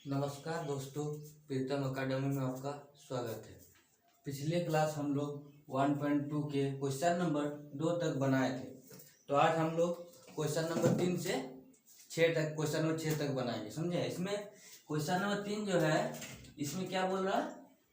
नमस्कार दोस्तों, प्रीतम अकेडमी में आपका स्वागत है। पिछले क्लास हम लोग 1.2 के क्वेश्चन नंबर 2 तक बनाए थे। तो आज हम लोग क्वेश्चन नंबर 3 से 6 तक क्वेश्चन नंबर 6 तक बनाएंगे। समझे? इसमें क्वेश्चन नंबर 3 जो है, इसमें क्या बोल रहा है?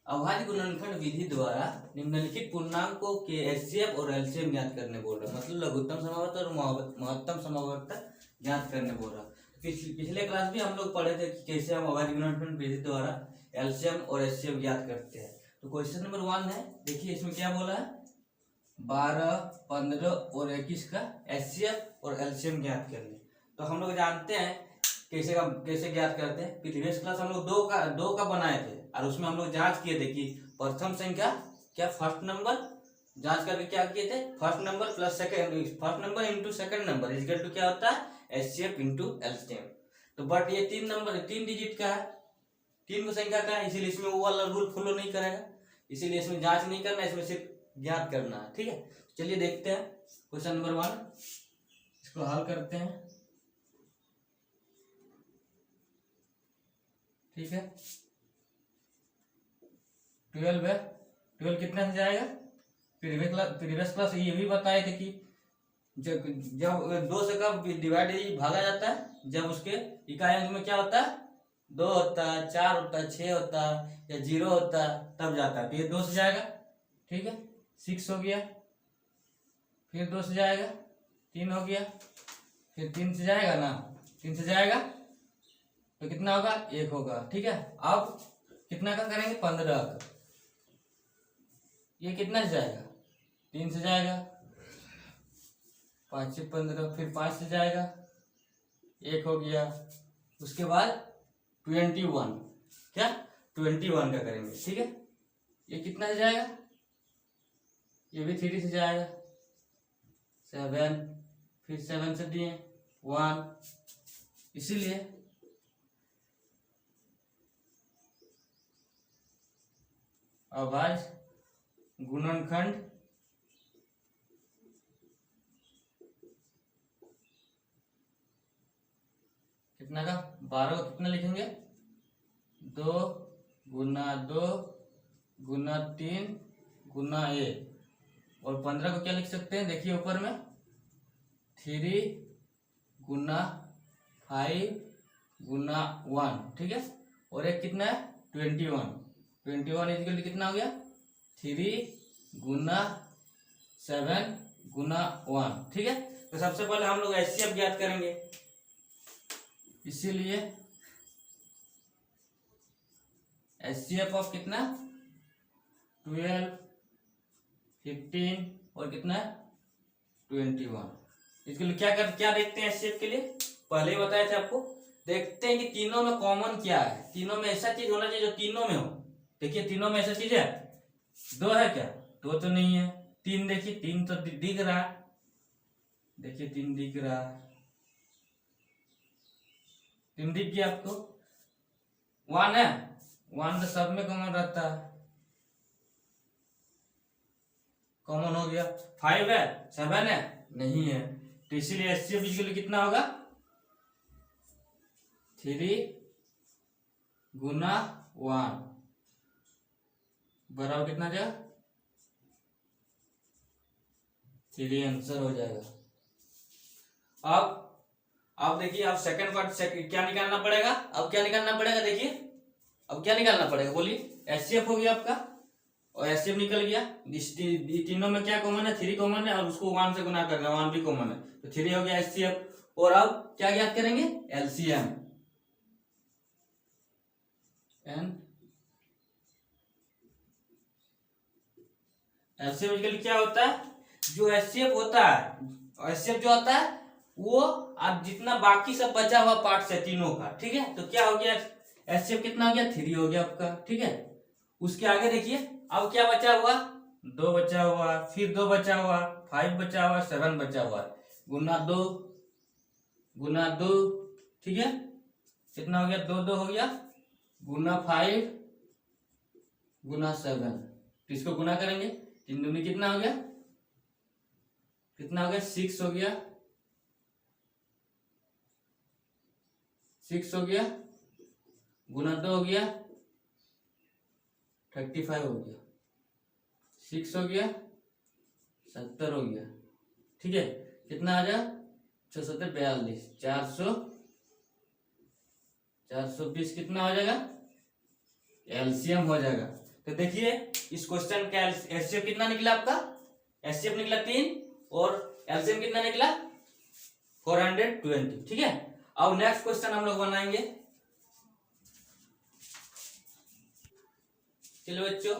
अभाज्य गुणनखंड विधि द्वारा निम्नलिखित पूर्णांकों के एचसीएफ और एलसीएम ज्ञात करने बोल रहा है। मतलब लघुत्तम समावर्त और महत्तम समावर्त ज्ञात करने बोल रहा है। पिछले क्लास भी हम लोग पढ़े थे कि कैसे हम अभाज्य गुणनखंड विधि द्वारा एलसीएम और एचसीएफ ज्ञात करते हैं। तो क्वेश्चन नंबर 1 है, देखिए इसमें क्या बोला है? 12, 15 और 21 का एचसीएफ और एलसीएम ज्ञात करने। तो हम लोग जानते हैं कैसे ज्ञात करते हैं। पिछले क्लास हम लोग दो का बनाए थे और उसमें हम लोग जांच किए थे कि प्रथम संख्या क्या फर्स्ट नंबर जांच करके क्या किए थे, first number plus second, first number into second number is equal to क्या होता है? HCF into LCM. तो बट ये 3 डिजिट का है, 3 को संख्या का है, इसीलिए इसमें वो वाला रूल फॉलो नहीं करेगा, इसीलिए इसमें जांच नहीं करना, इसमें सिर्फ ज्ञात करना है। ठीक है, चलिए देखते हैं क्वेश्चन नंबर 1, इसको हल करते हैं। ठीक है, 12 है, 12 कितना से जाएगा? प्रीवियस क्लास ये भी बताए थे कि जब 2 से कब डिवाइड भागा जाता है, जब उसके इकाई अंक में क्या होता है? 2 होता है, 4 होता है, 6 होता है या 0 होता है, तब जाता है। तो ये 2 से जाएगा। ठीक है, 6 हो गया, फिर 2 से जाएगा, 3 हो गया, फिर 3 से जाएगा ना, 3 से जाएगा तो कितना होगा? 1 होगा। ठीक है, अब कितना का करेंगे? 15 का। ये कितना से जाएगा? 3 से जाएगा, 5 से 15, फिर 5 से जाएगा, 1 हो गया। उसके बाद 21, क्या 21 का करेंगे। ठीक है, ये कितना से जाएगा? ये भी 3 से जाएगा, 7, फिर 7 से दिए 1, इसीलिए अभाज्य गुणनखंड कितना का? 12 को कितना लिखेंगे? 2 गुना 2 गुना 3 गुना 1, और 15 को क्या लिख सकते हैं? देखिए ऊपर में 3 गुना 5 गुना 1। ठीक है, और एक कितना है? 21 इजिकल कितना हो गया? 3 गुना 7 गुना 1। ठीक है, तो सबसे पहले हम लोग एचसीएफ ज्ञात करेंगे, इसीलिए एचसीएफ ऑफ कितना? 12, 15 और कितना? 21। इसके लिए क्या देखते हैं एचसीएफ के लिए? पहले ही बताया था आपको। देखते हैं कि तीनों में कॉमन क्या है। तीनों में ऐसा चीज होना चाहिए जो तीनों में हो। देखिए तीनों में ऐसा चीज है? 2 है क्या? 2 तो नहीं है। 3 देखिए, 3 तो दिख रहा है, देखिए 3 दिख रहा है, 3 दिख गया आपको। 1 है, 1 तो सब में कॉमन रहता है, कॉमन हो गया। 5 है, 7 है, नहीं है, तो इसीलिए एचसीएफ इक्वल कितना होगा? 3 गुना 1 बराबर कितना जाएगा? 3 आंसर हो जाएगा। अब देखिए, अब सेकंड पार्ट क्या निकालना पड़ेगा? अब क्या निकालना पड़ेगा? देखिए अब क्या निकालना पड़ेगा, बोलिए। एचसीएफ हो गया आपका, और एचसीएफ निकल गया। तीनों में क्या कॉमन है? 3 कॉमन है, और उसको 1 से गुना करना, 1 भी कॉमन है, तो 3 हो गया एचसीएफ। और अब क्या ज्ञात करेंगे? एलसीएम। एलसीएम क्या होता है? जो एचसीएफ होता है, एचसीएफ जो होता है वो अब जितना बाकी सब बचा हुआ पार्ट है तीनों का, ठीक है, तो क्या हो गया? एचसीएफ कितना हो गया? 3 हो गया आपका। ठीक है, उसके आगे देखिए अब क्या बचा हुआ? 2 बचा हुआ, फिर 2 बचा हुआ, 5 बचा हुआ, 7 बचा हुआ, गुना 2 गुना 2। ठीक है, कितना हो गया? 2 2 हो गया, गुना 5 गुना 7, तो इसको गुना करेंगे, 3 दूनी कितना हो गया? कितना हो गया? 6 हो गया, 6 हो गया, गुना 2 हो गया 35 हो गया, 6 हो गया 70 हो गया, ठीक है। कितना आ जाएगा 642 420 कितना हो जाएगा एलसीएम हो जाएगा। तो देखिए इस क्वेश्चन का एचसीएफ कितना निकला आपका, एचसीएफ निकला 3 और एलसीएम कितना निकला 420, ठीक है। अब नेक्स्ट क्वेश्चन हम लोग बनाएंगे। चलो बच्चों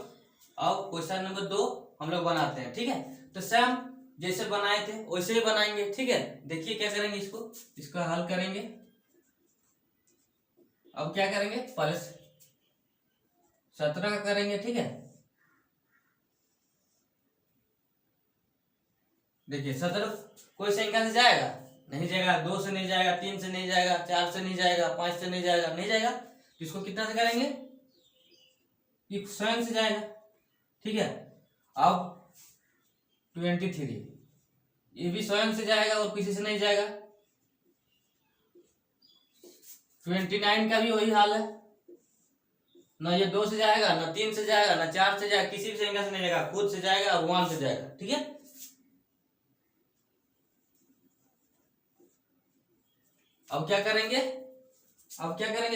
अब क्वेश्चन नंबर 2 हम लोग बनाते हैं, ठीक है। तो सेम जैसे बनाए थे वैसे ही बनाएंगे, ठीक है। देखिए क्या करेंगे, इसको हल करेंगे। अब क्या करेंगे, पहले 17 का करेंगे, ठीक है। देखिए 17 कोई संख्या से जाएगा नहीं जाएगा, 2 से नहीं जाएगा, 3 से नहीं जाएगा, 4 से नहीं जाएगा, 5 से नहीं जाएगा, नहीं जाएगा। तो इसको कितना से करेंगे, ये स्वयं से जाएगा, ठीक है। अब 23 ये भी स्वयं से जाएगा और किसी से नहीं जाएगा। 29 का भी वही हाल है, ना ये 2 से जाएगा, ना 3 से जाएगा, ना 4 से जाएगा, किसी भी संख्या से नहीं जाएगा, खुद से जाएगा और 1 से जाएगा, ठीक है। अब क्या करेंगे,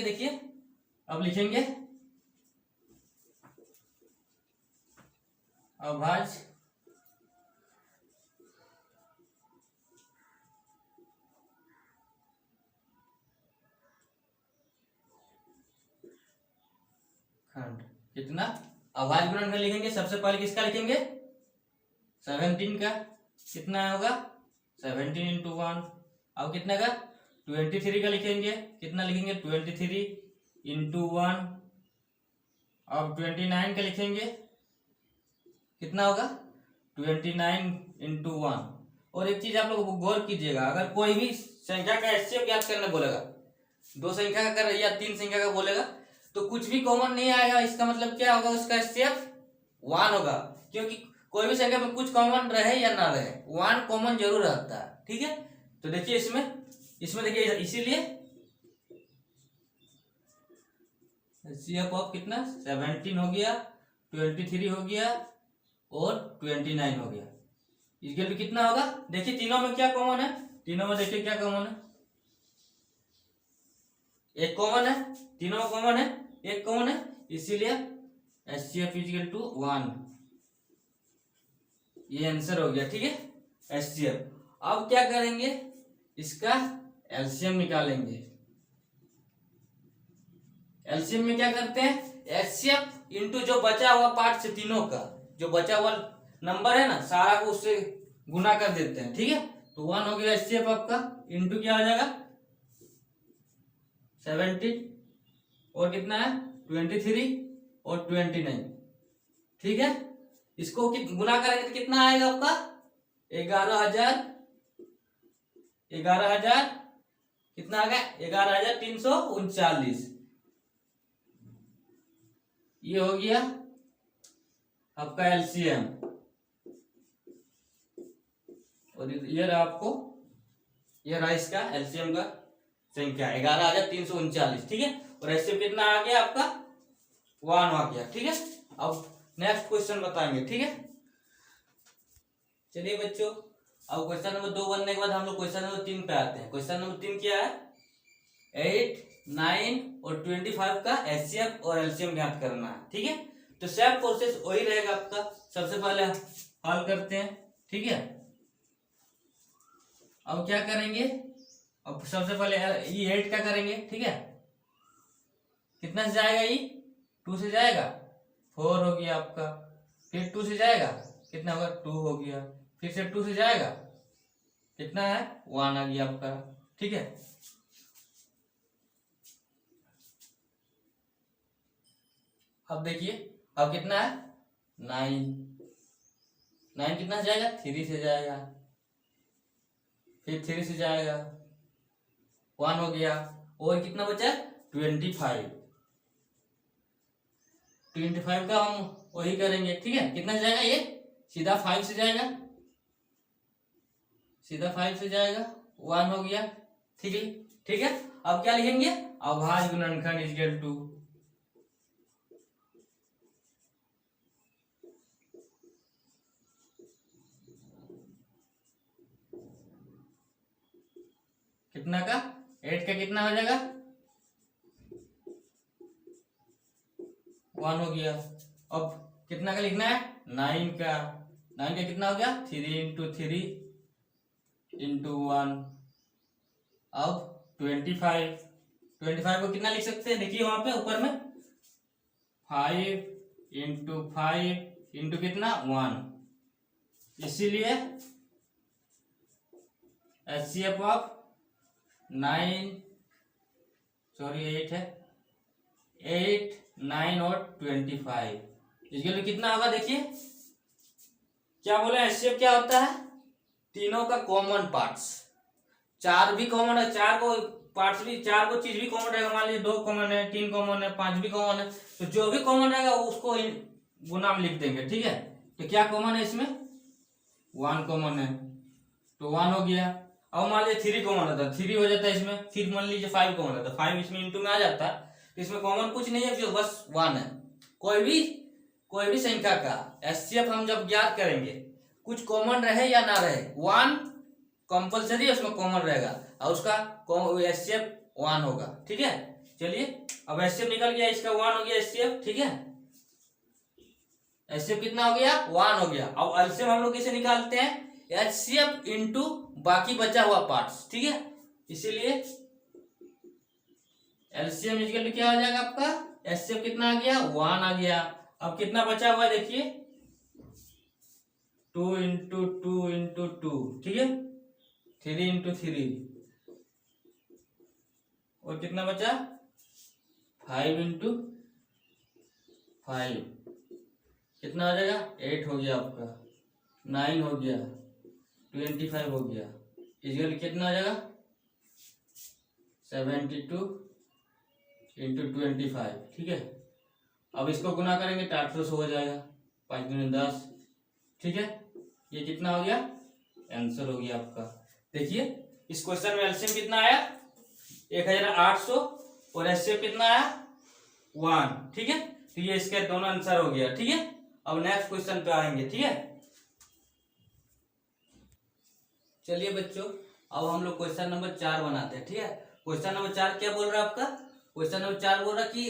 देखिए अब लिखेंगे अभाज्य खंड। कितना अभाज्य गुणनखंड लिखेंगे, सबसे पहले किसका लिखेंगे 17 का, कितना होगा 17 इंटू 1। अब कितना का 23 का लिखेंगे, कितना लिखेंगे 23 इंटू 1। अब 29 का लिखेंगे, कितना होगा 29 इंटू 1। और एक चीज आप लोग गौर कीजिएगा, अगर कोई भी संख्या का एचसीएफ ज्ञात करने बोलेगा, 2 संख्या का कर या 3 संख्या का बोलेगा, तो कुछ भी कॉमन नहीं आएगा। इसका मतलब क्या होगा, उसका एचसीएफ 1 होगा, क्योंकि कोई भी संख्या में कुछ कॉमन रहे या ना रहे 1 कॉमन जरूर रहता है, ठीक है। तो देखिए इसमें देखिए, इसीलिए एचसीएफ ऑफ कितना 17 हो गया, 23 हो गया और 29 हो गया। इसके लिए कितना होगा, देखिए तीनों में क्या कॉमन है, तीनों में देखिए क्या कॉमन है, एक कॉमन है, तीनों में कॉमन है, एक कॉमन है, इसीलिए एचसीएफ इक्वल टू 1, ये आंसर हो गया, ठीक है एचसीएफ। अब क्या करेंगे, इसका एलसीएम निकालेंगे। एलसीएम में क्या करते हैं, एचसीएफ इंटू जो बचा हुआ पार्ट से तीनों का जो बचा हुआ नंबर है ना, सारा को उससे गुना कर देते हैं, ठीक है। तो 1 हो गया एचसीएफ आपका, इंटू क्या हो जाएगा 17 और कितना है 23 और 29, ठीक है। इसको गुना करेंगे तो कितना आएगा आपका 11,000 कितना आ गया 11,339। ये हो गया आपका एलसीएम, और ये रहा आपको, ये रहा इसका एलसीएम का संख्या 11,339, ठीक है। और एचसीएफ कितना आ गया आपका 1 आ गया, ठीक है। अब नेक्स्ट क्वेश्चन बताएंगे, ठीक है। चलिए बच्चों अब क्वेश्चन नंबर 2 बनने के बाद हम लोग क्वेश्चन नंबर 3 पे आते हैं। क्वेश्चन नंबर 3 क्या है, 8, 9 और 25 का एचसीएफ और एलसीएम ज्ञात करना है, ठीक है। तो सेम प्रोसेस वही रहेगा आपका, सबसे पहले हल करते हैं, ठीक है। अब क्या करेंगे, अब सबसे पहले ये 8 का करेंगे, ठीक है। कितना से जाएगा, ये 2 से जाएगा 4 हो गया आपका, फिर 2 से जाएगा कितना होगा 2 हो गया, फिर से 2 से जाएगा कितना है 1 आ गया आपका, ठीक है। अब देखिए अब कितना है 9 कितना से जाएगा 3 से जाएगा, फिर 3 से जाएगा 1 हो गया, और कितना बचा 25 का हम वही करेंगे, ठीक है। कितना से जाएगा, ये सीधा 5 से जाएगा, सीधा 5 से जाएगा 1 हो गया, ठीक है। अब क्या लिखेंगे, अभाज्य गुणनखंड इज इक्वल टू कितना का 8 का कितना हो जाएगा 1 हो गया। अब कितना का लिखना है 9 का कितना हो गया 3 इंटू 3 इंटू 1। अब 25 को कितना लिख सकते हैं देखिए वहां पे ऊपर में 5 इंटू 5 इंटू कितना 1। इसीलिए HCF ऑफ 8 है 8 9 और 25 इसके लिए कितना होगा देखिए क्या बोले HCF क्या होता है तीनों का कॉमन पार्ट्स। 4 भी कॉमन है 4 को पार्ट्स भी 4 को चीज भी कॉमन रहेगा मान लीजिए 2 कॉमन है 3 कॉमन है 5 भी कॉमन है तो जो भी कॉमन रहेगा उसको गुना में लिख देंगे ठीक है। तो क्या कॉमन है इसमें 1 कॉमन है तो 1 हो गया। अब मान लीजिए 3 कॉमन रहता है 3 हो जाता है इसमें फिर मान लीजिए 5 कॉमन रहता है 5 इसमें इंटू में आ जाता है तो इसमें कॉमन कुछ नहीं है जो बस 1 है। कोई भी संख्या का HCF हम जब ज्ञात करेंगे कुछ कॉमन रहे या ना रहे 1 कंपलसरी उसमें कॉमन रहेगा और उसका HCF 1 होगा ठीक है। चलिए अब HCF निकल गया इसका 1 हो गया HCF ठीक है। HCF कितना हो गया 1 हो गया। अब LCM हम लोग कैसे निकालते हैं HCF इंटू बाकी बचा हुआ पार्ट्स ठीक है। इसीलिए LCM इक्वल क्या हो जाएगा आपका HCF कितना आ गया 1 आ गया। अब कितना बचा हुआ देखिए 2 इंटू 2 इंटू 2 ठीक है 3 इंटू 3 और कितना बचा 5 इंटू 5 कितना हो जाएगा 8 हो गया आपका 9 हो गया 25 हो गया इक्वल कितना हो जाएगा 72 इंटू 25 ठीक है। अब इसको गुना करेंगे तो 800 हो जाएगा 5 दूनी 10 ठीक है। ये कितना हो गया आंसर हो गया आपका। देखिए इस क्वेश्चन में एलसीएम कितना आया 1800 और एचसीएफ कितना आया 1 ठीक है। तो ये इसके दोनों आंसर हो गया ठीक है। अब नेक्स्ट क्वेश्चन पे आएंगे ठीक है। चलिए बच्चों अब हम लोग क्वेश्चन नंबर 4 बनाते हैं ठीक है। क्वेश्चन नंबर 4 क्या बोल रहा है आपका क्वेश्चन नंबर 4 बोल रहा है कि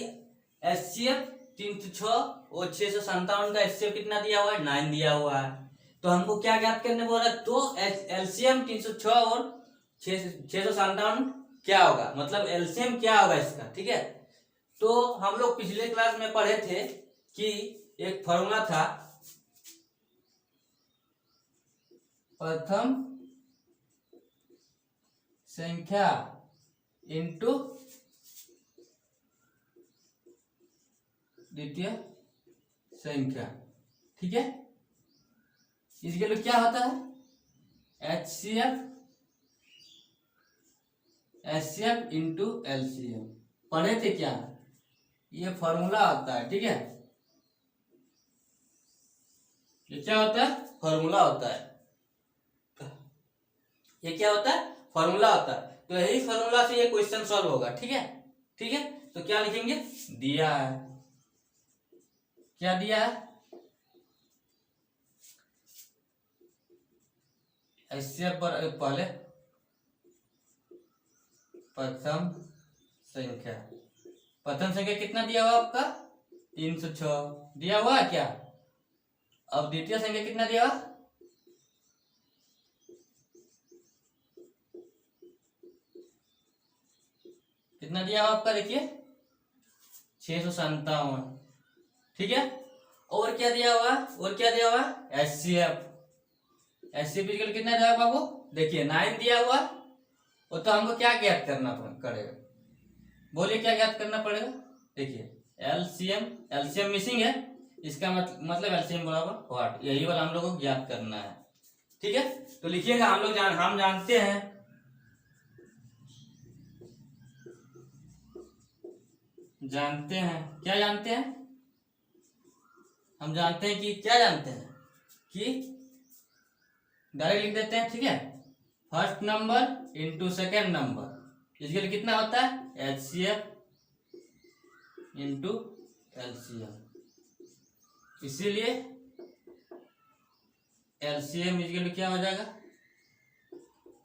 एचसीएफ 306 और 657 का एचसीएफ कितना दिया हुआ है 9 दिया हुआ है। तो हमको क्या ज्ञात करने बोल रहा है तो एलसीएम 306 और 657 क्या होगा मतलब एलसीएम क्या होगा इसका ठीक है। तो हम लोग पिछले क्लास में पढ़े थे कि एक फॉर्मूला था प्रथम संख्या इंटू द्वितीय संख्या ठीक है। इसके लिए क्या होता है एचसीएफ इंटू एलसीएम पढ़े थे क्या ये फॉर्मूला आता है ठीक है। ये क्या होता है फॉर्मूला होता है ये क्या होता है फॉर्मूला होता है। तो यही फॉर्मूला से ये क्वेश्चन सॉल्व होगा ठीक है। ठीक है तो क्या लिखेंगे दिया है क्या दिया है ऐसे पर पहले प्रथम संख्या कितना दिया हुआ आपका 306 दिया हुआ है क्या। अब द्वितीय संख्या कितना दिया हुआ कितना दिया हुआ आपका देखिए 657 ठीक है। और क्या दिया हुआ एचसीएफ कितना दिया हुआ आपको देखिए 9 दिया हुआ और तो हमको क्या ज्ञात करना पड़ेगा बोलिए क्या ज्ञात करना पड़ेगा। देखिए एलसीएम मिसिंग है इसका मतलब एलसीएम बराबर व्हाट यही वाला हम लोग को ज्ञात करना है ठीक है। तो लिखिएगा हम जानते हैं क्या जानते हैं हम जानते हैं कि क्या जानते हैं कि डायरेक्ट लिख देते हैं ठीक है। First number into second number इसके लिए कितना होता है HCF इंटू LCM, इसीलिए LCM इसके लिए क्या हो जाएगा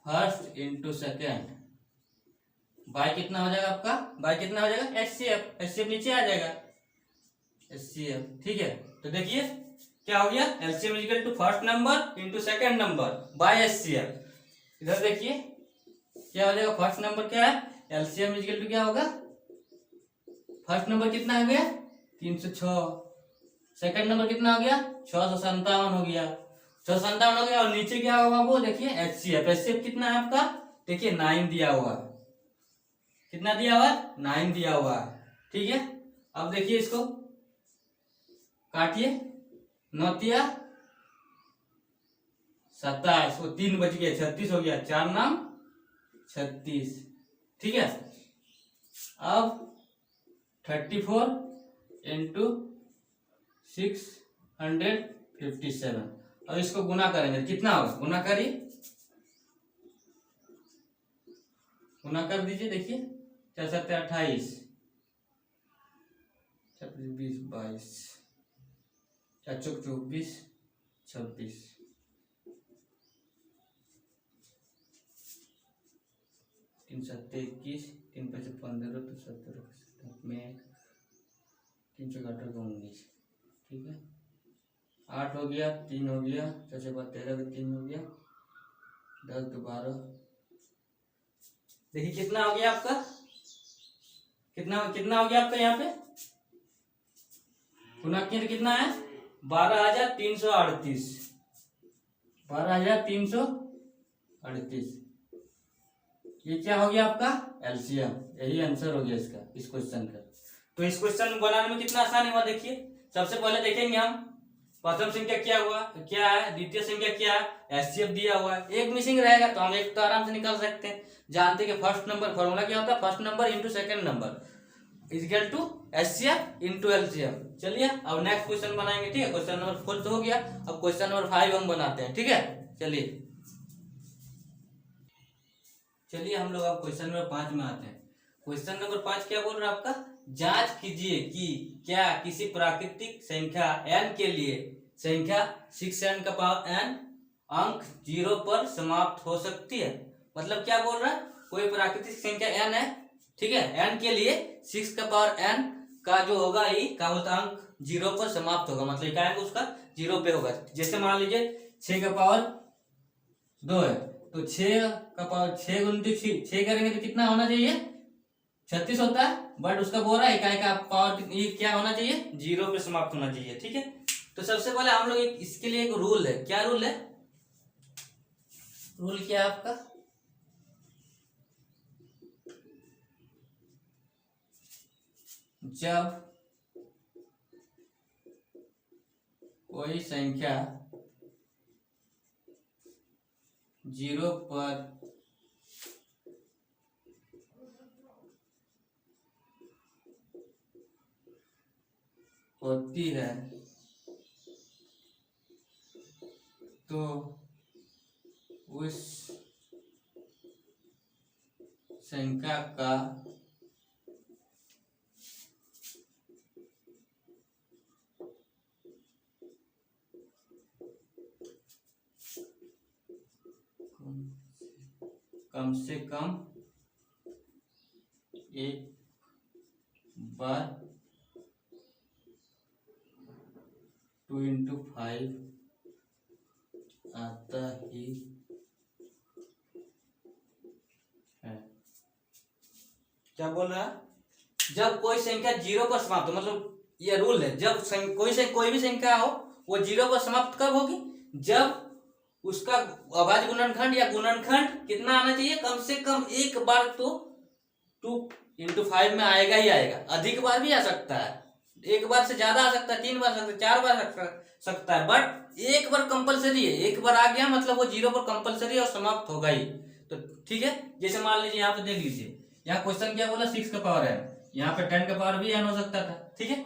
फर्स्ट इंटू सेकेंड बाई कितना हो जाएगा आपका, बाई कितना हो जाएगा HCF नीचे आ जाएगा HCF। ठीक है, तो देखिए क्या हो गया LCM equal to first number into second number by HCF। इधर देखिए क्या हो जाएगा, फर्स्ट नंबर क्या है LCM इक्वल टू क्या होगा, फर्स्ट नंबर कितना हो गया 306, सेकंड नंबर कितना हो गया 657 हो गया, 657 हो गया, और नीचे क्या होगा वो देखिए HCF कितना है आपका, देखिए 9 दिया हुआ है, कितना दिया हुआ है 9 दिया हुआ है। ठीक है, अब देखिए इसको काटिए, 9 तिया 27, वो 3 बच गया 36 हो गया, 4 नाम 36। ठीक है, अब 34 इंटू 657, अब इसको गुना करेंगे कितना होगा, गुना करिए, गुना कर दीजिए, देखिए 4 7 28, 20 22, 4 चौक 24 26, 3 7 21, 3 5 15 तो 17 में 3 चौक 18 को 19। ठीक है, 8 हो गया, 3 हो गया, 4 से 13 का 3 हो गया, 10 तो 12। देखिए कितना हो गया आपका, कितना कितना हो गया आपका यहाँ पे गुना कितना है 12,338, 12,338, ये क्या हो गया आपका LCM, यही आंसर हो गया इसका, इस क्वेश्चन का। तो इस क्वेश्चन बनाने में कितना आसान हुआ, देखिए सबसे पहले देखेंगे हम प्रथम संख्या क्या हुआ, क्या है, द्वितीय संख्या क्या है, HCF दिया हुआ है, एक मिसिंग रहेगा तो हम एक तो आराम से निकाल सकते हैं, जानते हैं कि फर्स्ट नंबर फॉर्मूला क्या होता है, first number into second number equal to HCF into LCM। चलिए अब नेक्स्ट क्वेश्चन बनाएंगे। ठीक है, क्वेश्चन नंबर 4 तो हो गया, अब क्वेश्चन नंबर 5 हम बनाते हैं। ठीक है, चलिए हम लोग अब क्वेश्चन नंबर 5 में आते हैं। क्वेश्चन नंबर 5 क्या बोल रहा है आपका, जांच कीजिए कि क्या किसी प्राकृतिक संख्या n के लिए संख्या 6n का पावर n अंक 0 पर समाप्त हो सकती है। मतलब क्या बोल रहा है, कोई प्राकृतिक संख्या n है, ठीक है, n के लिए 6 का पावर n का जो होगा ये का बोलता अंक 0 पर समाप्त होगा, मतलब क्या है उसका 0 पे होगा। जैसे मान लीजिए 6 का पावर 2 है, तो 6 का पावर 6 गुणित 6 करेंगे तो कितना होना चाहिए 36 होता है, बट उसका बोल रहा है इकाई का पावर ये क्या होना चाहिए 0 पे समाप्त होना चाहिए। ठीक है, तो सबसे पहले हम लोग इसके लिए एक रूल है, क्या रूल है, रूल क्या है आपका, जब कोई संख्या 0 पर होती है तो उस संख्या का कम से कम एक बार 2 into 5 आता ही है। क्या बोल रहा है, जब कोई संख्या 0 पर समाप्त हो, मतलब ये रूल है, जब कोई भी संख्या हो वो 0 पर समाप्त कब होगी, जब उसका अभाज्य गुणनखंड या गुणनखंड कितना आना चाहिए, कम से कम एक बार तो 2 into 5 में आएगा ही आएगा, अधिक बार भी आ सकता है, एक बार से ज्यादा आ सकता है, 3 बार सकता है, 4 बार सकता है, बट एक बार कंपलसरी है, एक बार आ गया मतलब वो 0 पर कंपलसरी और समाप्त होगा ही। तो ठीक है, जैसे मान लीजिए यहाँ पे देख लीजिए, यहाँ क्वेश्चन क्या बोला 6 का पावर है, यहाँ पे 10 का पावर भी n हो सकता था, ठीक है,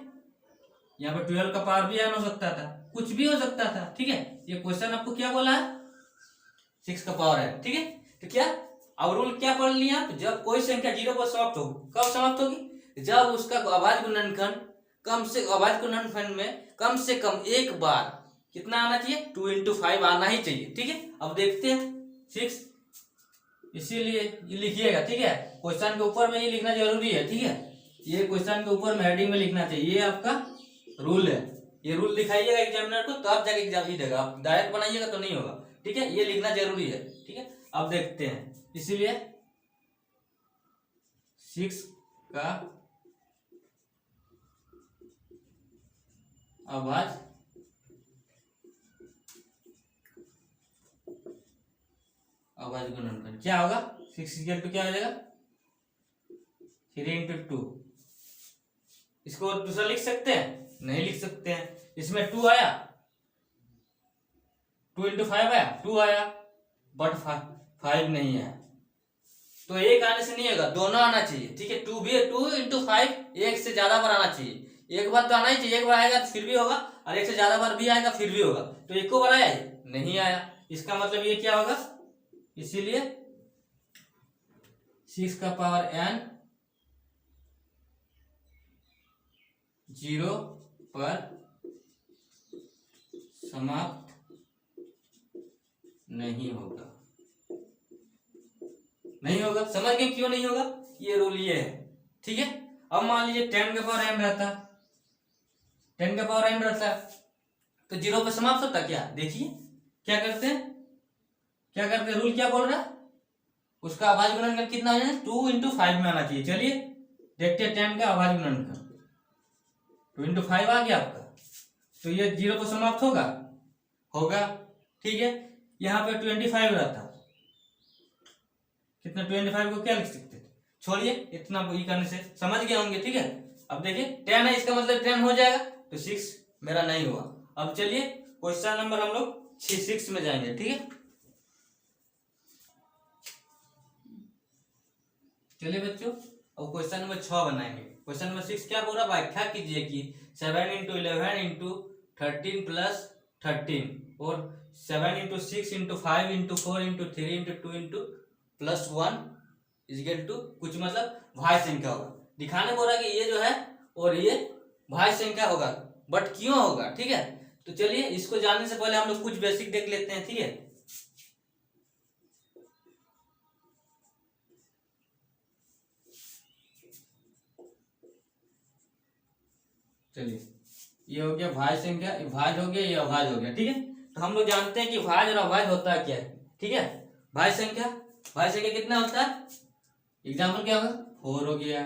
यहाँ पे 12 का पावर भी n हो सकता था, कुछ भी हो सकता था। ठीक है, ये क्वेश्चन आपको क्या बोला है 6 का पावर है। ठीक है, तो क्या अब रूल क्या पढ़ लिया आप, जब कोई संख्या 0 पर समाप्त हो, कब समाप्त होगी, जब उसका अभाज्य गुणनखंड अभाज्य गुणनखंड में कम से कम एक बार कितना आना चाहिए, 2 into 5 आना ही चाहिए। ठीक है, अब देखते हैं 6, इसीलिए ये लिखिएगा। ठीक है, क्वेश्चन के ऊपर में ये लिखना जरूरी है। ठीक है, ये क्वेश्चन के ऊपर में हेडिंग में लिखना चाहिए, ये आपका रूल है। ये रूल दिखाइएगा एग्जामिनर को, तब जाके एग्जाम ही देगा, आप डायरेक्ट बनाइएगा तो नहीं होगा। ठीक है, ये लिखना जरूरी है। ठीक है, अब देखते हैं, इसीलिए 6 का अभाज्य गुणनखंड क्या होगा, 6 इक्वल टू क्या हो जाएगा, 3 into 2। इसको दूसरा लिख सकते हैं, नहीं लिख सकते हैं। इसमें 2 आया, 2 into 5 आया, 2 आया, बट 5 नहीं आया। तो एक आने से नहीं होगा, दोनों आना चाहिए। ठीक है, 2 into 5 एक से ज्यादा बार आना चाहिए। एक बार तो आना ही चाहिए, एक बार आएगा तो फिर भी होगा, और एक से ज्यादा बार भी आएगा फिर भी होगा। तो एक बार आया नहीं आया, इसका मतलब ये क्या होगा, इसीलिए 6 का पावर n 0 पर समाप्त नहीं होगा। नहीं होगा, समझ गए क्यों नहीं होगा, ये रूल ये है। ठीक है, अब मान लीजिए 10 का पावर n रहता, 10 का पावर n रहता तो 0 पर समाप्त होता क्या, देखिए क्या करते हैं, रूल क्या बोल रहा है, उसका अभाज्य गुणनखंड कितना हो जाए, 2 into 5 में आना चाहिए। चलिए देखते हैं 10 का अभाज्य गुणनखंड, 2 into 5 आ गया आपका, तो ये 0 पर समाप्त होगा। ठीक है, यहाँ पे 25 रहता, कितना 25 को क्या लिख सकते थे, छोड़िए इतना ये करने से समझ गए होंगे। ठीक है, अब देखिए 10 है, इसका मतलब 10 हो जाएगा, तो 6 मेरा नहीं हुआ। अब चलिए क्वेश्चन नंबर हम लोग 6 में जाएंगे। ठीक है, चलिए बच्चों, अब क्वेश्चन नंबर 6 बनाएंगे। क्वेश्चन नंबर 6 क्या बोल रहा, व्याख्या कीजिए कि 7 into 11 into 13 plus 13 और 7 into 6 into 5 into 4 into 3 into 2 into plus 1 equal to कुछ मतलब भाज्य संख्या होगा। दिखाने बोल रहा कि ये जो है और ये भाज्य संख्या होगा, बट क्यों होगा। ठीक है, तो चलिए इसको जानने से पहले हम लोग कुछ बेसिक देख लेते हैं। ठीक है, चलिए ये हो गया भाज्य संख्या, ये भाज्य हो गया, ये अभाज्य हो गया। ठीक है, तो हम लोग जानते हैं कि भाज्य और अभाज्य होता है क्या है। ठीक है, भाज्य संख्या कितना होता है, एग्जाम्पल क्या होगा, 4 हो गया,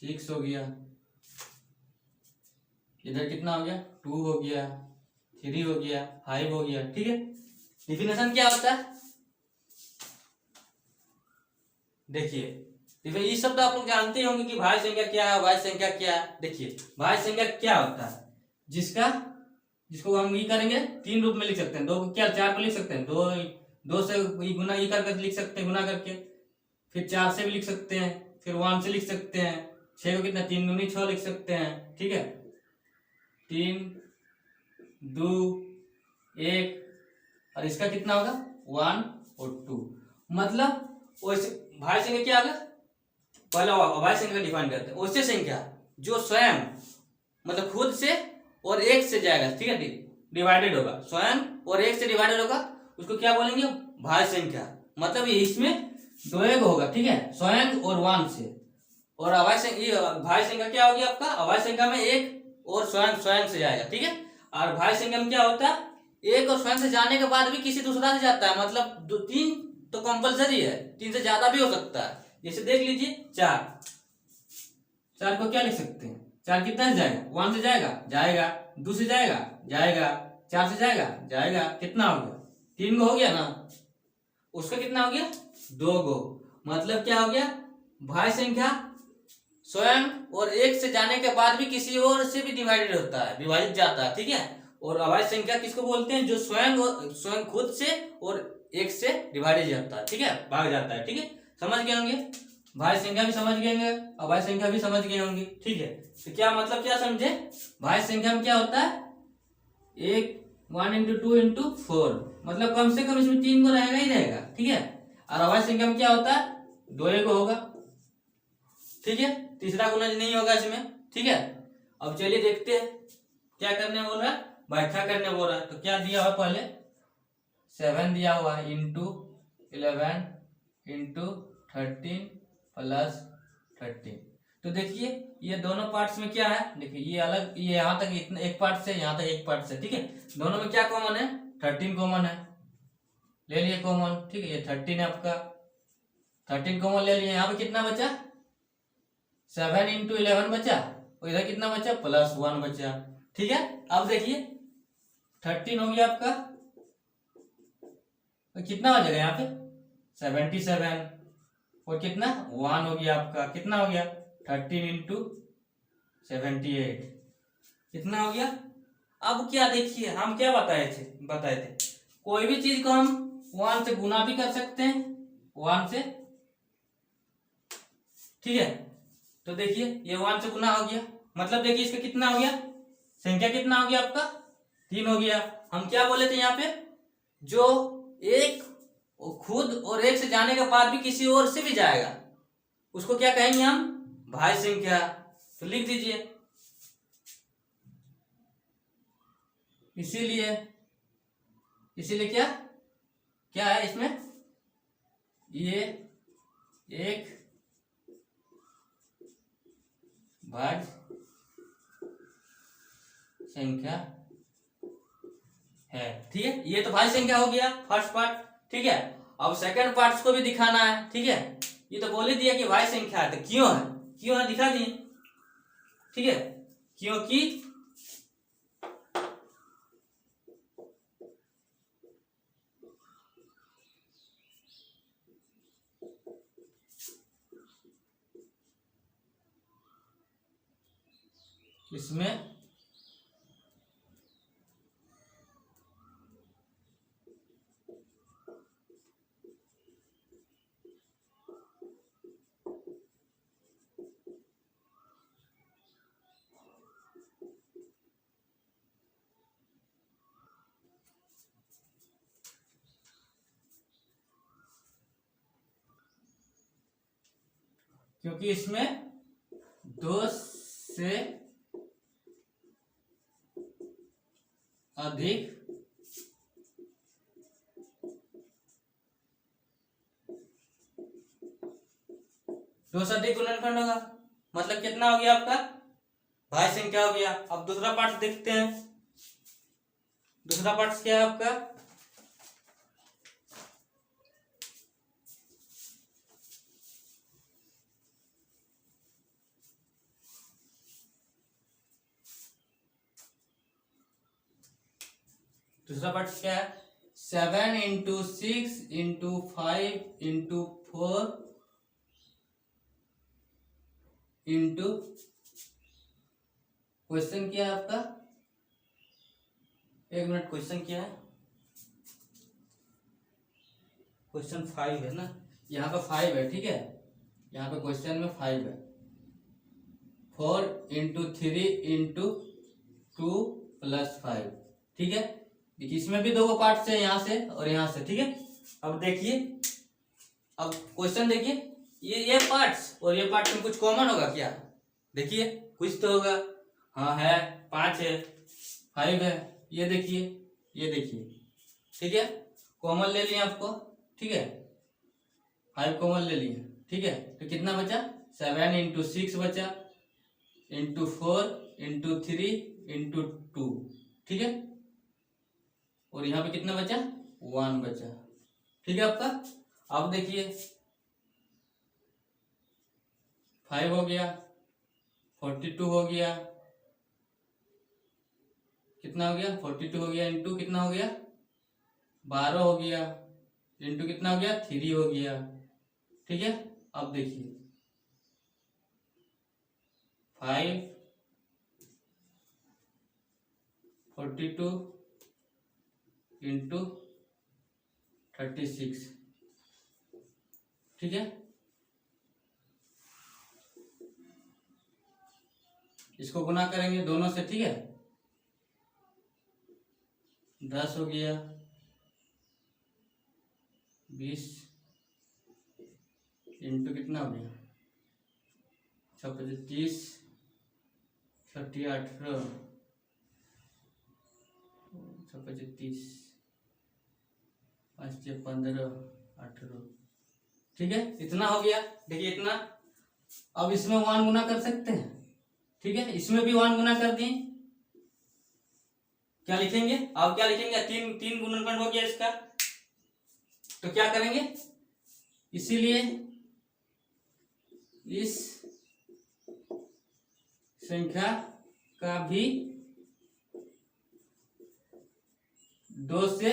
6 हो गया, इधर कितना हो गया, 2 हो गया, 3 हो गया, 5 हो गया। ठीक है, डिफिनेशन क्या होता है, देखिए ये शब्द आप लोग जानते होंगे कि भाज्य संख्या क्या है, अभाज्य संख्या क्या है। देखिए भाज्य संख्या क्या होता है, जिसको हम ये करेंगे 3 रूप में लिख सकते हैं, 2 क्या 4 को लिख सकते हैं, 2 से गुना ये करके लिख सकते हैं, गुना करके, फिर 4 से भी लिख सकते हैं, फिर 1 से लिख सकते हैं, 6 को कितना 3 दूनी 6 लिख सकते हैं। ठीक है, 3 2 1 और इसका कितना होगा 1 और 2। मतलब भाज्य संख्या क्या होगा, पहला अभाज्य संख्या डिफाइन करते हैं, उससे संख्या जो स्वयं मतलब खुद से और एक से जाएगा। ठीक है, डिवाइडेड होगा, स्वयं और एक से डिवाइडेड होगा, उसको क्या बोलेंगे, भाज्य संख्या। मतलब इसमें 2 एक होगा। ठीक है, स्वयं और 1 से, और अभाज्य भाज्य संख्या क्या होगी आपका, अभाज्य संख्या में एक और स्वयं से जाएगा। ठीक है, और भाज्य संख्या में क्या होता है, एक और स्वयं से जाने के बाद भी किसी दूसरा से जाता है, मतलब 3 तो कंपलसरी है, 3 से ज्यादा भी हो सकता है। जैसे देख लीजिए 4 को क्या लिख सकते हैं, 4 कितना से जाएगा, 1 से जाएगा, 2 से जाएगा, 4 से जाएगा, कितना हो गया, 3 गो हो गया ना, उसका कितना हो गया 2 गो। मतलब क्या हो गया, भाज्य संख्या स्वयं और एक से जाने के बाद भी किसी और से भी डिवाइडेड होता है, विभाजित जाता है। ठीक है, और अभाज्य संख्या किसको बोलते हैं, जो स्वयं खुद से और एक से डिवाइडेड जाता है। ठीक है, भाग जाता है। ठीक है, समझ गए होंगे, भाज्य संख्या भी समझ गए होंगे, अभाज्य संख्या भी समझ गए होंगे। ठीक है, तो क्या मतलब क्या समझे, भाज्य संख्या में क्या होता है, एक 1 इंटू 2 इंटू 4, मतलब कम से कम इसमें 3 को रहेगा ही रहेगा, ठीक है। और अभाज्य संख्या में क्या होता है, 2 एक होगा, ठीक है, तीसरा गुणज नहीं होगा इसमें, ठीक है। अब चलिए देखते हैं क्या करने बोल रहा है, व्याख्या करने बोल रहा है। तो क्या दिया हुआ पहले 7 दिया हुआ है इंटू 11 इंटू 13 प्लस 13। तो देखिए ये दोनों पार्ट्स में क्या है, देखिए ये अलग, ये यहाँ तक इतना एक पार्ट से, यहाँ तक एक पार्ट से, ठीक है। दोनों में क्या कॉमन है, 13 कॉमन है, ले लिए कॉमन, ठीक है। ये 13 है आपका, 13 कॉमन ले लिए। यहाँ पे कितना बचा, 7 इंटू 11 बचा, और इधर कितना बचा, +1 बचा, ठीक है। अब देखिए 13 हो गया आपका, तो कितना हो जाएगा यहाँ पे 77, और कितना 1 हो गया आपका, कितना हो गया 13 इंटू 78, कितना हो गया। अब क्या देखिए हम क्या बताए थे, कोई भी चीज को हम 1 से गुना भी कर सकते हैं, 1 से, ठीक है। तो देखिए ये 1 से गुना हो गया, मतलब देखिए इसका कितना हो गया, संख्या कितना हो गया आपका 3 हो गया। हम क्या बोले थे यहाँ पे, जो एक खुद और एक से जाने के बाद भी किसी और से भी जाएगा उसको क्या कहेंगे हम, भाज्य संख्या। तो लिख दीजिए, इसीलिए क्या क्या है इसमें, ये एक भाज्य संख्या है, ठीक है। ये तो भाज्य संख्या हो गया फर्स्ट पार्ट, ठीक है। अब सेकंड पार्ट्स को भी दिखाना है, ठीक है। ये तो बोल ही दिया कि भाज्य संख्या है, तो क्यों है दिखा दिए, ठीक है। क्योंकि इसमें क्योंकि इसमें 2 से अधिक गुणनखंड होगा, मतलब कितना हो गया आपका भाज्य संख्या हो गया। अब दूसरा पार्ट देखते हैं, दूसरा पार्ट क्या है आपका, दूसरा पार्ट क्या है, 7 into 6 into 5 into 4 into, question क्या है आपका, 1 मिनट, क्वेश्चन क्या है, क्वेश्चन 5 है ना, यहाँ पे 5 है, ठीक है। यहाँ पे क्वेश्चन में 5 है, 4 इंटू 3 इंटू 2 प्लस 5, ठीक है। देखिए इसमें भी 2 पार्ट्स है, यहाँ से और यहाँ से, ठीक है। अब देखिए, अब क्वेश्चन देखिए, ये पार्ट्स और ये पार्ट्स में कुछ कॉमन होगा क्या, देखिए कुछ तो होगा, हाँ है, 5 है, 5 है, ये देखिए, ठीक है। कॉमन ले लिए आपको, ठीक है, 5 कॉमन ले लिए, ठीक है। तो कितना बचा, 7 इंटू 6 बचा, इंटू 4 इंटू 3 इंटू 2, ठीक है। और यहाँ पे कितना बचा, 1 बचा, ठीक है आपका। अब देखिए 5 हो गया, 42 हो गया, कितना हो गया 42 हो गया, इंटू कितना हो गया 12 हो गया, इंटू कितना हो गया 3 हो गया, ठीक है। अब देखिए 5 42 इंटू 36, ठीक है। इसको गुना करेंगे दोनों से, ठीक है, 10 हो गया, 20 इंटू कितना हो गया 30, 18, 30, 5 से 15, 18। ठीक है, इतना हो गया। देखिए इतना। अब इसमें 1 गुना कर सकते हैं। ठीक है, इसमें भी 1 गुना कर दिए। क्या लिखेंगे? अब क्या लिखेंगे? तीन गुणनखंड हो गया इसका। तो क्या करेंगे? इसीलिए इस संख्या का भी 2 से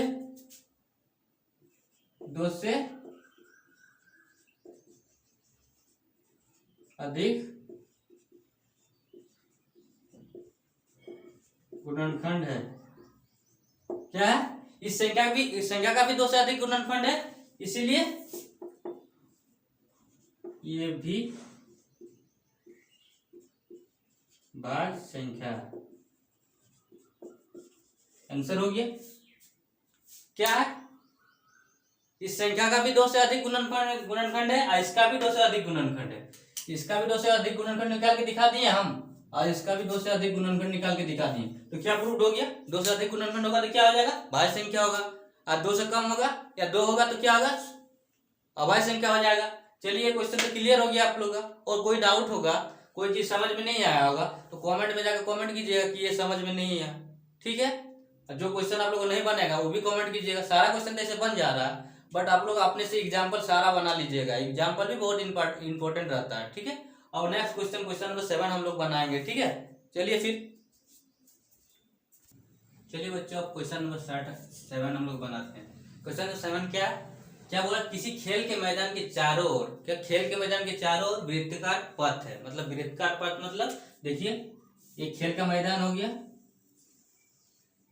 अधिक गुणनखंड है। क्या है? इस संख्या का भी 2 से अधिक गुणनखंड है, इसीलिए ये भी भाज्य संख्या। आंसर हो गया। क्या है? इस संख्या का भी 2 से अधिक गुणनखंड है और इसका भी 2 से अधिक गुणनखंड है। इसका भी 2 से अधिक गुणनखंड निकाल के दिखा दिए हम, और इसका भी 2 से अधिक गुणनखंड निकाल के दिखा दिए। तो क्या प्रूव हो गया? 2 से अधिक गुणनखंड होगा तो क्या हो जाएगा? भाज्य संख्या होगा। और 2 से कम होगा या 2 होगा तो क्या होगा? अभाज्य संख्या हो जाएगा। चलिए, क्वेश्चन तो क्लियर हो गया आप लोगों का। और कोई डाउट होगा, कोई चीज समझ में नहीं आया होगा तो कमेंट में जाकर कमेंट कीजिएगा कि ये समझ में नहीं आया। ठीक है, जो क्वेश्चन आप लोगों को नहीं बनेगा वो भी कमेंट कीजिएगा। सारा क्वेश्चन तो ऐसे बन जा रहा है, बट आप लोग अपने से एग्जाम्पल सारा बना लीजिएगा। एग्जाम्पल भी बहुत इंपॉर्टेंट रहता है। ठीक है, और नेक्स्ट क्वेश्चन नंबर 7 हम लोग बनाएंगे। ठीक है, चलिए बच्चों, अब क्वेश्चन नंबर 7 हम लोग बनाते हैं। क्वेश्चन नंबर 7 क्या बोला? किसी खेल के मैदान के चारों ओर, क्या खेल के मैदान के चारों ओर वृत्ताकार पथ है। मतलब वृत्ताकार पथ मतलब देखिए, ये खेल का मैदान हो गया।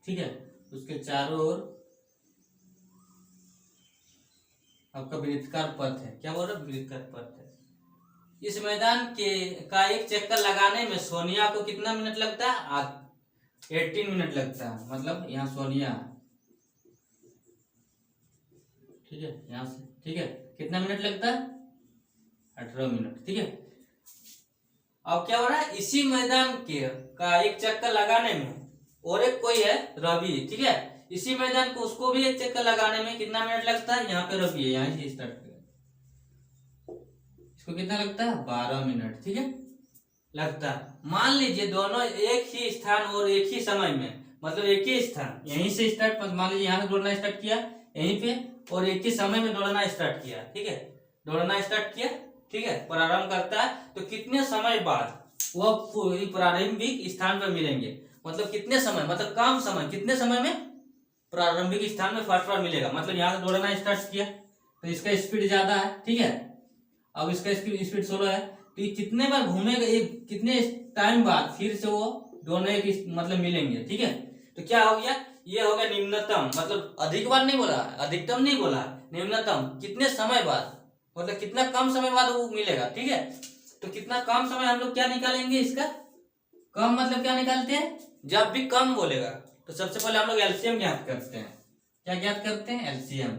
ठीक है, उसके चारों ओर आपका वृत्ताकार पथ है। क्या बोल रहा है? वृत्ताकार पथ है। इस मैदान का एक चक्कर लगाने में सोनिया को कितना मिनट लगता है? 18 मिनट लगता है। मतलब यहाँ सोनिया, ठीक है, यहाँ से, ठीक है, कितना मिनट लगता है? 18 मिनट। ठीक है, अब क्या हो रहा है? इसी मैदान का एक चक्कर लगाने में, और एक कोई है रवि, ठीक है, इसी मैदान को उसको भी एक चक्कर लगाने में कितना मिनट लगता है? यहाँ पे रवि है, यहाँ से स्टार्ट करें, इसको कितना लगता है? 12 मिनट। ठीक है, लगता है। मान लीजिए दोनों एक ही स्थान और एक ही समय में, मतलब एक ही स्थान, यहीं से स्टार्ट, मान लीजिए यहाँ से दौड़ना स्टार्ट किया यहीं पे, और एक ही समय में दौड़ना स्टार्ट किया। ठीक है, दौड़ना स्टार्ट किया, ठीक है, प्रारंभ करता है, तो कितने समय बाद वो प्रारंभिक स्थान पर मिलेंगे? मतलब कितने समय, मतलब कम समय, कितने समय में प्रारंभिक स्थान में फर्स्ट बार मिलेगा? मतलब यहाँ से दौड़ना स्टार्ट किया तो इसका स्पीड ज्यादा है। ठीक है, अब इसका स्पीड 16 है, तो ये कितने बार घूमेगा, एक कितने टाइम बाद फिर से वो दोनों की मतलब मिलेंगे। ठीक है, तो क्या हो गया? ये हो गया निम्नतम, मतलब अधिक बार नहीं बोला, अधिकतम नहीं बोला, निम्नतम कितने समय बाद, मतलब कितना कम समय बाद वो मिलेगा। ठीक है, तो कितना कम समय हम लोग क्या निकालेंगे इसका? कम मतलब क्या निकालते हैं? जब भी कम बोलेगा तो सबसे पहले हम लोग एलसीएम ज्ञात करते हैं। क्या ज्ञात करते हैं? एलसीएम।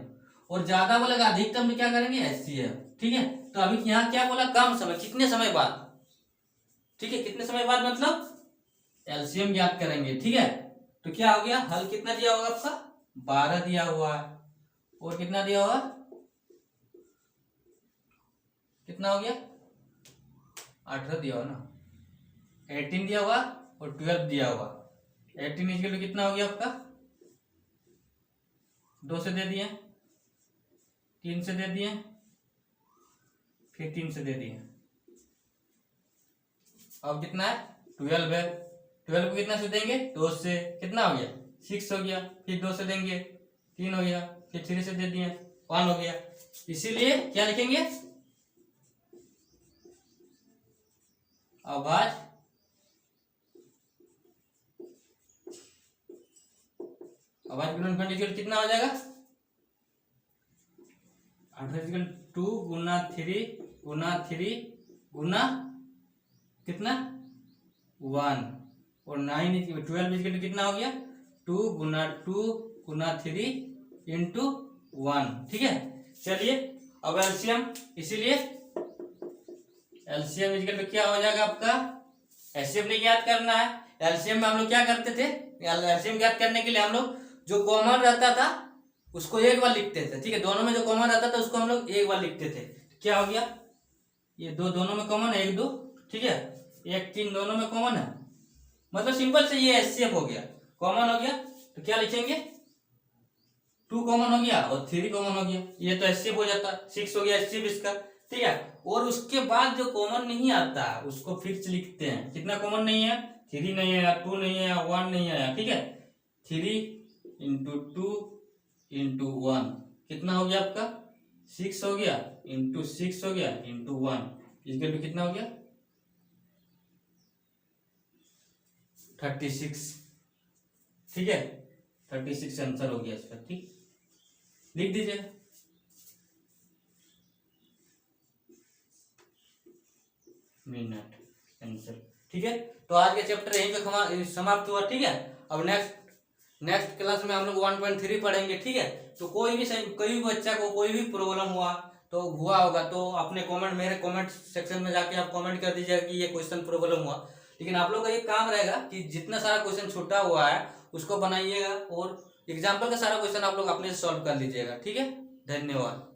और ज्यादा बोलेगा अधिकतम में क्या करेंगे? एचसीएफ। ठीक है, तो अभी यहाँ क्या बोला? कम समय, कितने समय बाद। ठीक है, कितने समय बाद मतलब एलसीएम ज्ञात करेंगे। ठीक है, तो क्या हो गया? हल कितना दिया होगा आपका? 12 दिया हुआ है, और कितना दिया हुआ? कितना हो गया? 18 दिया हुआ ना, 18 दिया हुआ और 12 दिया हुआ। 18 इक्वल टू कितना हो गया आपका? 2 से दे दिए, 3 से दे दिए, फिर 3 से दे दिए। अब कितना है? 12 है। 12 को कितना से देंगे? 2 से, कितना हो गया? 6 हो गया। फिर 2 से देंगे 3 हो गया, फिर 3 से दे दिए 1 हो गया। इसीलिए क्या लिखेंगे? अभाज्य गुणनखंड इक्वल कितना हो जाएगा? 18 2 गुना 3 गुना कितना? 1, और 9 12 इक्वल कितना हो गया? 2 गुना 2 गुना 3 इंटू 1, ठीक है। चलिए अब एलसीएम, इसीलिए एलसीएम इक्वल टू क्या हो जाएगा आपका, एलसीएम नहीं याद करना है। एलसीएम में हम लोग क्या करते थे, एलसीएम याद करने के लिए हम लोग जो कॉमन रहता था उसको एक बार लिखते थे, ठीक है। दोनों में जो कॉमन रहता था उसको हम लोग एक बार लिखते थे। क्या हो गया, ये दो दोनों में कॉमन है, 1 2, ठीक है। 1 3 दोनों में कॉमन है, मतलब सिंपल से ये एचसीएफ हो गया, कॉमन हो गया। तो क्या लिखेंगे, 2 कॉमन हो गया और 3 कॉमन हो गया, ये तो एचसीएफ हो जाता, 6 हो गया एचसीएफ इसका, ठीक है। और उसके बाद जो कॉमन नहीं आता उसको फिक्स लिखते हैं। कितना कॉमन नहीं है, 3 नहीं है, 2 नहीं है, 1 नहीं है, ठीक है। 3 इंटू 2 इंटू 1 कितना हो गया आपका, 6 हो गया, इंटू 6 हो गया, इंटू 1 इक्वल टू कितना हो गया, 36, ठीक है। 36 आंसर हो गया इसका, ठीक, लिख दीजिए। मिनट आंसर, ठीक है। तो आज के चैप्टर यहीं पे समाप्त हुआ, ठीक है। अब नेक्स्ट क्लास में हम लोग 1.3 पढ़ेंगे, ठीक है। तो कोई भी बच्चा को कोई भी प्रॉब्लम हुआ होगा तो अपने कमेंट, मेरे कमेंट सेक्शन में जाके आप कमेंट कर दीजिएगा कि ये क्वेश्चन प्रॉब्लम हुआ। लेकिन आप लोग का ये काम रहेगा कि जितना सारा क्वेश्चन छूटा हुआ है उसको बनाइएगा और एग्जाम्पल का सारा क्वेश्चन आप लोग अपने से सॉल्व कर लीजिएगा, ठीक है। धन्यवाद।